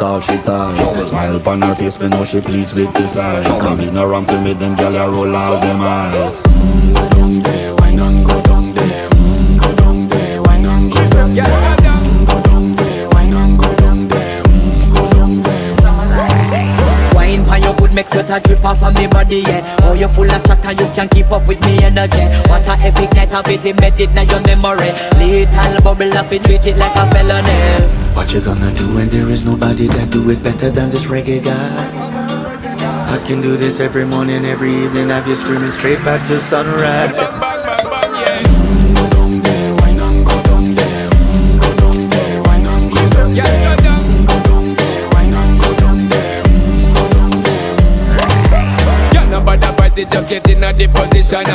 all she ties. Smile upon her face, me know she pleased with this eyes. Come in around to make them gyal a roll out them eyes. Go down there, why not go down there? Go down there, why not go down there? Go down there, why not go down there? Go down there. Wine pan your good make sweat a drip off of me body, yeah. Oh, you full of chatter, you can keep up with me energy. What a epic night of it, embedded in your memory. Little bubble up, it treat it like a felony. What you gonna do when there is nobody that do it better than this reggae guy? I can do this every morning, every evening, have you screaming straight back to sunrise. Go down there, why not go down there? Go down there, why not go down there? Go down there, why not go down there? Go down there. Yeah, nobody fight it, just get in a the position.